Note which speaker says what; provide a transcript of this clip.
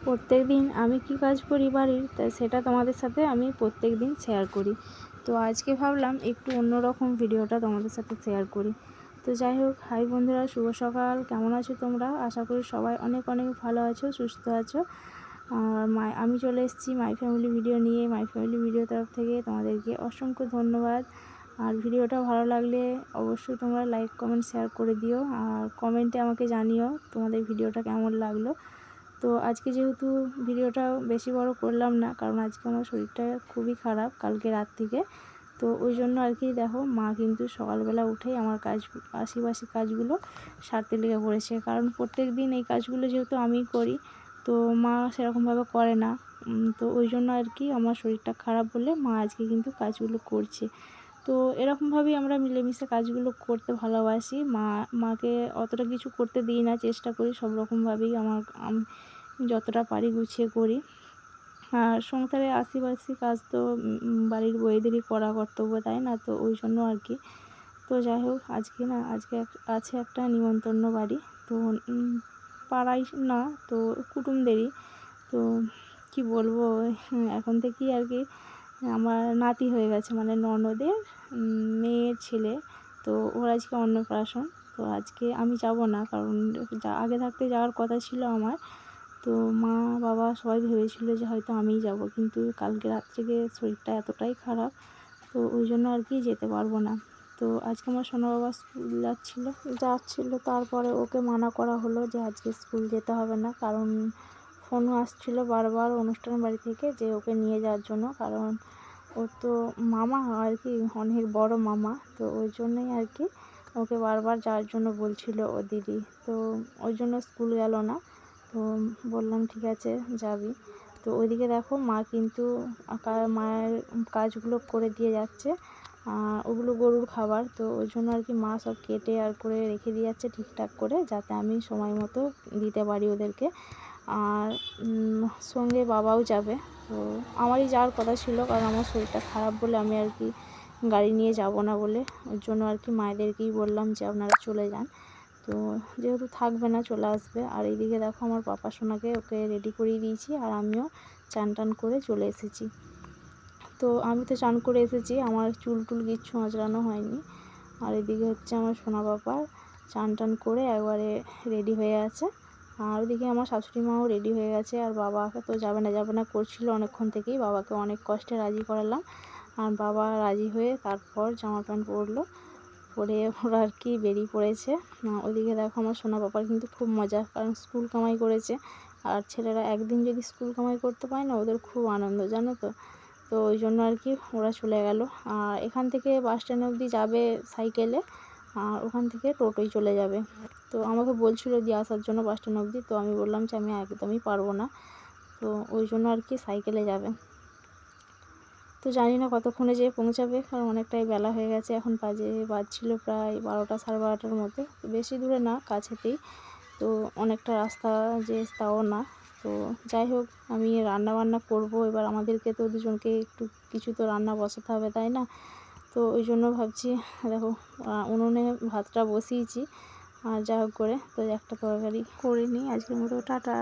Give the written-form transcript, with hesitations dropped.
Speaker 1: প্রত্যেকদিন আমি কি কাজ করি বাড়ির, তাই সেটা তোমাদের সাথে আমি প্রত্যেকদিন শেয়ার করি। তো আজকে ভাবলাম একটু অন্যরকম ভিডিওটা তোমাদের সাথে শেয়ার করি। তো যাই হোক, হাই বন্ধুরা, শুভ সকাল। কেমন আছো তোমরা? আশা করি সবাই অনেক অনেক ভালো আছো, সুস্থ আছো। আর আমি চলে এসেছি মাই ফ্যামিলি ভিডিও নিয়ে। মাই ফ্যামিলি ভিডিও তরফ থেকে তোমাদেরকে অসংখ্য ধন্যবাদ। আর ভিডিওটা ভালো লাগলে অবশ্যই তোমরা লাইক কমেন্ট শেয়ার করে দিও, আর কমেন্টে আমাকে জানিও তোমাদের ভিডিওটা কেমন লাগলো। তো আজকে যেহেতু ভিডিওটা বেশি বড় করলাম না, কারণ আজকে আমার শরীরটা খুবই খারাপ কালকে রাত থেকে। তো ওই জন্য আর কি দেখো, মা কিন্তু সকালবেলা উঠেই আমার আশিপাশি কাজগুলো সারতে লেগে পড়েছে। কারণ প্রত্যেক দিন এই কাজগুলো যেহেতু আমি করি, তো মা সেরকমভাবে করে না। তো ওই জন্য আর কি আমার শরীরটা খারাপ বলে মা আজকে কিন্তু কাজগুলো করছে। তো এরকমভাবেই আমরা মিলেমিশে কাজগুলো করতে ভালোবাসি। মাকে অতটা কিছু করতে দিই না, চেষ্টা করি সব রকমভাবেই আমি যতটা পারি গুছিয়ে করি। আর সংসারে আশিপাশি কাজ তো বাড়ির বউদেরই করা কর্তব্য, তাই না? তো ওই জন্য আর কি। তো যাই হোক, আজকে আছে একটা নিমন্ত্রণ বাড়ি। তো পাড়াই না, তো কুটুমদেরই। তো কি বলবো, এখন থেকেই আর কি আমার নাতি হয়ে গেছে, মানে ননদের মেয়ের ছেলে। তো ওর আজকে অন্নপ্রাশন। তো আজকে আমি যাব না, কারণ আগে থাকতে যাওয়ার কথা ছিল আমার। তো মা বাবা সবাই ভেবেছিল যে হয়তো আমিই যাব, কিন্তু কালকে রাত থেকে শরীরটা এতটাই খারাপ, তো ওই জন্য আর কি যেতে পারবো না। তো আজকে আমার সোনা বাবা স্কুল যাচ্ছিলো, তারপরে ওকে মানা করা হলো যে আজকে স্কুল যেতে হবে না, কারণ ফোনও আসছিলো বারবার অনুষ্ঠান বাড়ি থেকে যে ওকে নিয়ে যাওয়ার জন্য। কারণ ওর তো মামা আর কি, অনেক বড় মামা, তো ওই জন্যই আর কি ওকে বারবার যাওয়ার জন্য বলছিল ও দিদি। তো ওই জন্য স্কুল গেল না। তো বললাম ঠিক আছে যাবি। তো ওইদিকে দেখো, মা কিন্তু মায়ের কাজগুলো করে দিয়ে যাচ্ছে। ওগুলো গরুর খাবার, তো ওই জন্য আর কি মা সব কেটে আর করে রেখে দিয়ে যাচ্ছে ঠিকঠাক করে, যাতে আমি সময় মতো দিতে পারি ওদেরকে। আর সঙ্গে বাবাও যাবে। তো আমারই যাওয়ার কথা ছিল, কারণ আমার শরীরটা খারাপ বলে আমি আর কি গাড়ি নিয়ে যাব না বলে, ওই জন্য আর কি মায়েদেরকেই বললাম যে আপনারা চলে যান। তো যেহেতু থাকবে না, চলে আসবে। আর এইদিকে দেখো, আমার পাপা সোনাকে ওকে রেডি করিয়ে দিয়েছি, আর আমিও চান টান করে চলে এসেছি। তো আমি তো চান করে এসেছি, আমার চুল টুল কিচ্ছু আঁচড়ানো হয়নি। আর এদিকে হচ্ছে আমার সোনা বাবার চান টান করে একবারে রেডি হয়ে আছে। আর ওদিকে আমার শাশুড়ি মাও রেডি হয়ে গেছে। আর বাবাকে তো যাবে না করছিল অনেকক্ষণ থেকেই, বাবাকে অনেক কষ্টে রাজি করালাম। আর বাবা রাজি হয়ে তারপর জামা প্যান্ট পরলো, পরে ওরা আর কি বেরিয়ে পড়েছে। ওদিকে দেখো, আমার সোনা বাবার কিন্তু খুব মজা, কারণ স্কুল কামাই করেছে। আর ছেলেরা একদিন যদি স্কুল কামাই করতে পারে না, ওদের খুব আনন্দ, জানো তো। তো ওই জন্য আর কি ওরা চলে গেল। আর এখান থেকে বাস স্ট্যান্ড অবধি যাবে সাইকেলে, আর ওখান থেকে টোটোয় চলে যাবে। তো আমাকে বলছিল দিয়ে আসার জন্য বাস স্ট্যান্ড অবধি, তো আমি বললাম যে আমি একদমই পারবো না। তো ওই জন্য আর কি সাইকেলে যাবে। তো জানি না কতক্ষণে যেয়ে পৌঁছাবে, কারণ অনেকটাই বেলা হয়ে গেছে। এখন বাজছিল প্রায় 12টা, 12:30টার মতো। তো বেশি দূরে না, কাছেতেই। তো অনেকটা রাস্তা যে তাও না। তো যাই হোক, আমি রান্না বান্না করব এবার। আমাদেরকে তো দুজনকে একটু কিছু তো রান্না বসাতে হবে, তাই না? তো ওই জন্য ভাবছি, দেখো উনুনে ভাতটা বসিয়েছি। আর যা হোক করে তো একটা তরকারি করে নিই আজকের মতো। টাটা।